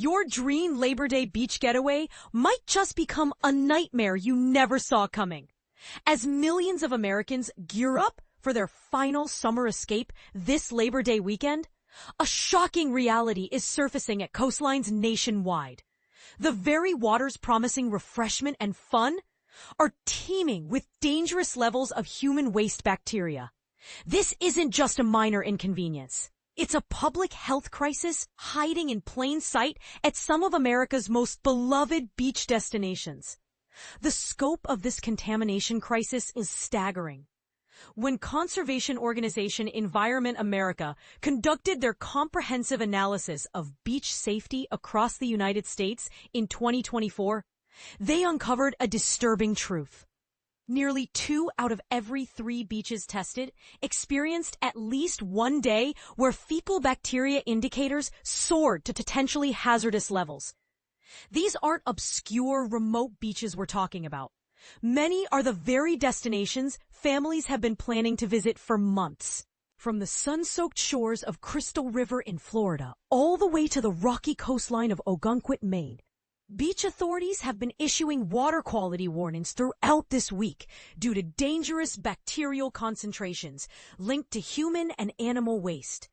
Your dream Labor Day beach getaway might just become a nightmare you never saw coming. As millions of Americans gear up for their final summer escape this Labor Day weekend, a shocking reality is surfacing at coastlines nationwide. The very waters promising refreshment and fun are teeming with dangerous levels of human waste bacteria. This isn't just a minor inconvenience. It's a public health crisis hiding in plain sight at some of America's most beloved beach destinations. The scope of this contamination crisis is staggering. When conservation organization Environment America conducted their comprehensive analysis of beach safety across the United States in 2024, they uncovered a disturbing truth. Nearly 2 out of every 3 beaches tested experienced at least one day where fecal bacteria indicators soared to potentially hazardous levels. These aren't obscure, remote beaches we're talking about. Many are the very destinations families have been planning to visit for months. From the sun-soaked shores of Crystal River in Florida all the way to the rocky coastline of Ogunquit, Maine, beach authorities have been issuing water quality warnings throughout this week due to dangerous bacterial concentrations linked to human and animal waste.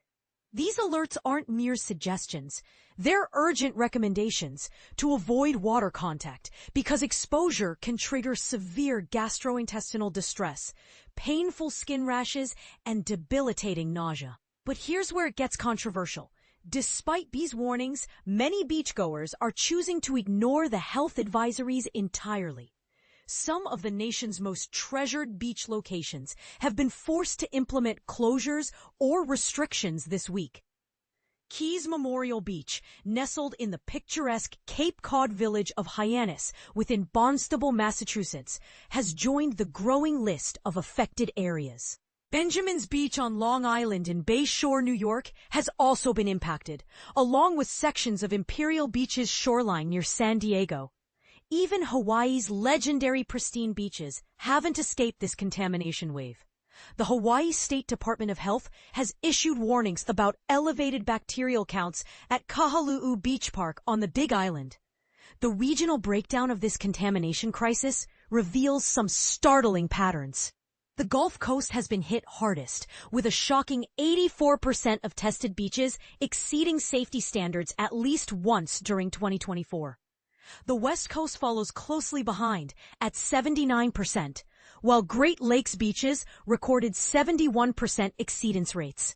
These alerts aren't mere suggestions. They're urgent recommendations to avoid water contact because exposure can trigger severe gastrointestinal distress, painful skin rashes, and debilitating nausea. But here's where it gets controversial. Despite these warnings, many beachgoers are choosing to ignore the health advisories entirely. Some of the nation's most treasured beach locations have been forced to implement closures or restrictions this week. Keys Memorial Beach, nestled in the picturesque Cape Cod village of Hyannis within Barnstable, Massachusetts, has joined the growing list of affected areas. Benjamin's Beach on Long Island in Bay Shore, New York, has also been impacted, along with sections of Imperial Beach's shoreline near San Diego. Even Hawaii's legendary pristine beaches haven't escaped this contamination wave. The Hawaii State Department of Health has issued warnings about elevated bacterial counts at Kahaluu Beach Park on the Big Island. The regional breakdown of this contamination crisis reveals some startling patterns. The Gulf Coast has been hit hardest, with a shocking 84% of tested beaches exceeding safety standards at least once during 2024. The West Coast follows closely behind at 79%, while Great Lakes beaches recorded 71% exceedance rates.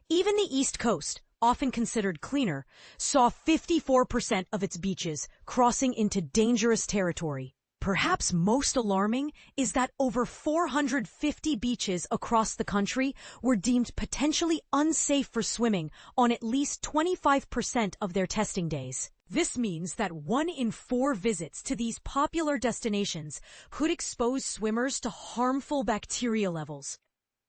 Even the East Coast, often considered cleaner, saw 54% of its beaches crossing into dangerous territory. Perhaps most alarming is that over 450 beaches across the country were deemed potentially unsafe for swimming on at least 25% of their testing days. This means that 1 in 4 visits to these popular destinations could expose swimmers to harmful bacteria levels.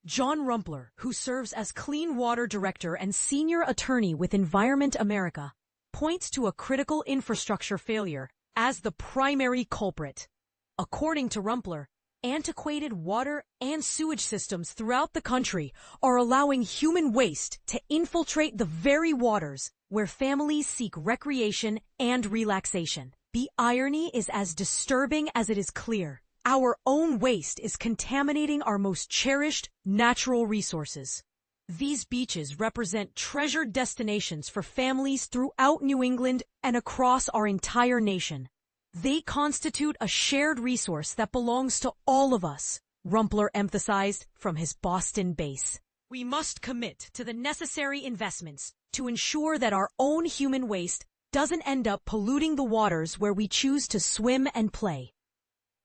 John Rumpler, who serves as Clean Water Director and Senior Attorney with Environment America, points to a critical infrastructure failure as the primary culprit. According to Rumpler, antiquated water and sewage systems throughout the country are allowing human waste to infiltrate the very waters where families seek recreation and relaxation. The irony is as disturbing as it is clear. Our own waste is contaminating our most cherished natural resources. These beaches represent treasured destinations for families throughout New England and across our entire nation. They constitute a shared resource that belongs to all of us, Rumpler emphasized from his Boston base. We must commit to the necessary investments to ensure that our own human waste doesn't end up polluting the waters where we choose to swim and play.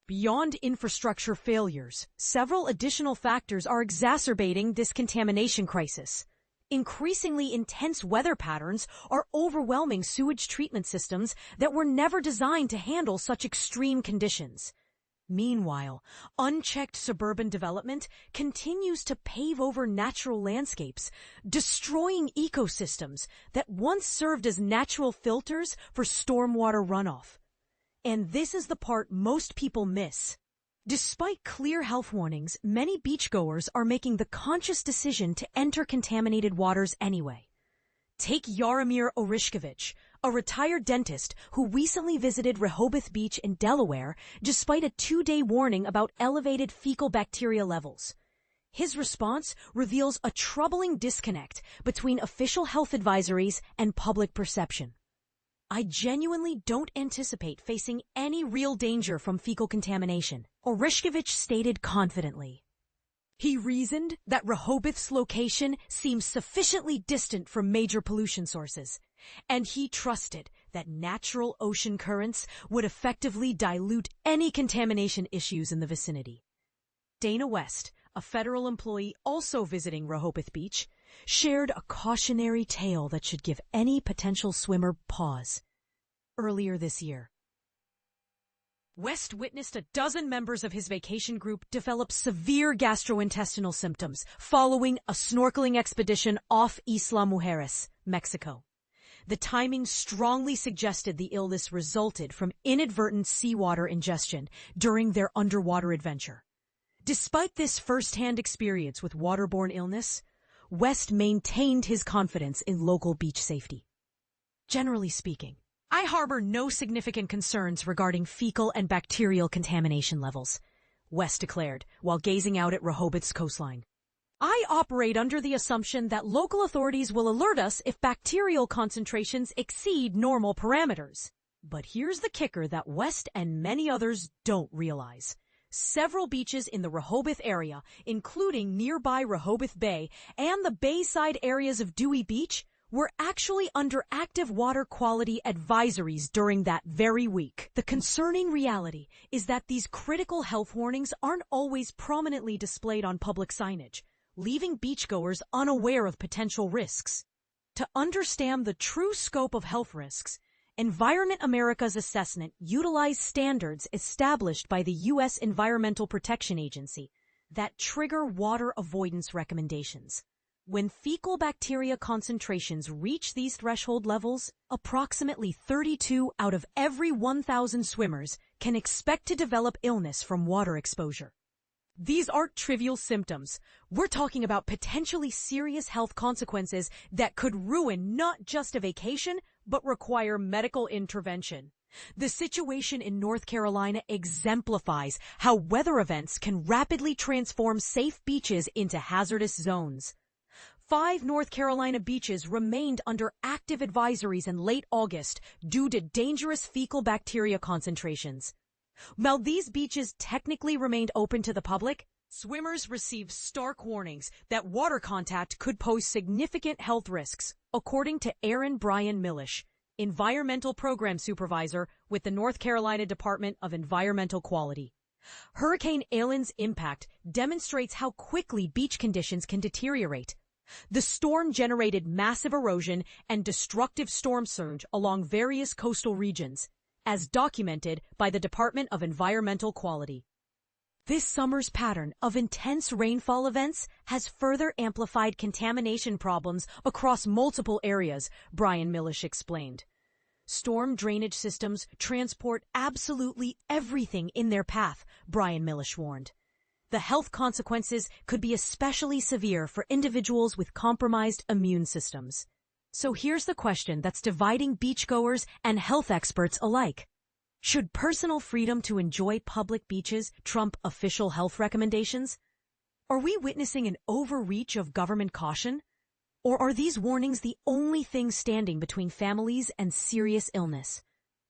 Beyond infrastructure failures, several additional factors are exacerbating this contamination crisis. Increasingly intense weather patterns are overwhelming sewage treatment systems that were never designed to handle such extreme conditions. Meanwhile, unchecked suburban development continues to pave over natural landscapes, destroying ecosystems that once served as natural filters for stormwater runoff. And this is the part most people miss. Despite clear health warnings, many beachgoers are making the conscious decision to enter contaminated waters anyway. Take Jaromir Orishkovich, a retired dentist who recently visited Rehoboth Beach in Delaware despite a 2-day warning about elevated fecal bacteria levels. His response reveals a troubling disconnect between official health advisories and public perception. "I genuinely don't anticipate facing any real danger from fecal contamination," Orishkovich stated confidently. He reasoned that Rehoboth's location seems sufficiently distant from major pollution sources, and he trusted that natural ocean currents would effectively dilute any contamination issues in the vicinity. Dana West, a federal employee also visiting Rehoboth Beach, shared a cautionary tale that should give any potential swimmer pause. Earlier this year, West witnessed a dozen members of his vacation group develop severe gastrointestinal symptoms following a snorkeling expedition off Isla Mujeres, Mexico. The timing strongly suggested the illness resulted from inadvertent seawater ingestion during their underwater adventure. Despite this first-hand experience with waterborne illness, West maintained his confidence in local beach safety. "Generally speaking, I harbor no significant concerns regarding fecal and bacterial contamination levels," West declared while gazing out at Rehoboth's coastline. "I operate under the assumption that local authorities will alert us if bacterial concentrations exceed normal parameters." But here's the kicker that West and many others don't realize. Several beaches in the Rehoboth area, including nearby Rehoboth Bay and the bayside areas of Dewey Beach, were actually under active water quality advisories during that very week. The concerning reality is that these critical health warnings aren't always prominently displayed on public signage, leaving beachgoers unaware of potential risks. To understand the true scope of health risks, Environment America's assessment utilized standards established by the U.S. Environmental Protection Agency that trigger water avoidance recommendations. When fecal bacteria concentrations reach these threshold levels, approximately 32 out of every 1,000 swimmers can expect to develop illness from water exposure. These aren't trivial symptoms. We're talking about potentially serious health consequences that could ruin not just a vacation, but require medical intervention. The situation in North Carolina exemplifies how weather events can rapidly transform safe beaches into hazardous zones. 5 North Carolina beaches remained under active advisories in late August due to dangerous fecal bacteria concentrations. While these beaches technically remained open to the public, swimmers received stark warnings that water contact could pose significant health risks, according to Aaron Brian Millish, Environmental Program Supervisor with the North Carolina Department of Environmental Quality. Hurricane Ellen's impact demonstrates how quickly beach conditions can deteriorate. The storm generated massive erosion and destructive storm surge along various coastal regions, as documented by the Department of Environmental Quality. This summer's pattern of intense rainfall events has further amplified contamination problems across multiple areas, Brian Millish explained. Storm drainage systems transport absolutely everything in their path, Brian Millish warned. The health consequences could be especially severe for individuals with compromised immune systems. So here's the question that's dividing beachgoers and health experts alike. Should personal freedom to enjoy public beaches trump official health recommendations? Are we witnessing an overreach of government caution? Or are these warnings the only thing standing between families and serious illness?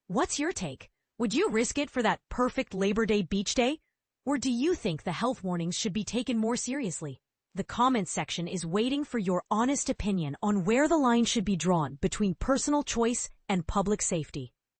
What's your take? Would you risk it for that perfect Labor Day beach day? Or do you think the health warnings should be taken more seriously? The comments section is waiting for your honest opinion on where the line should be drawn between personal choice and public safety.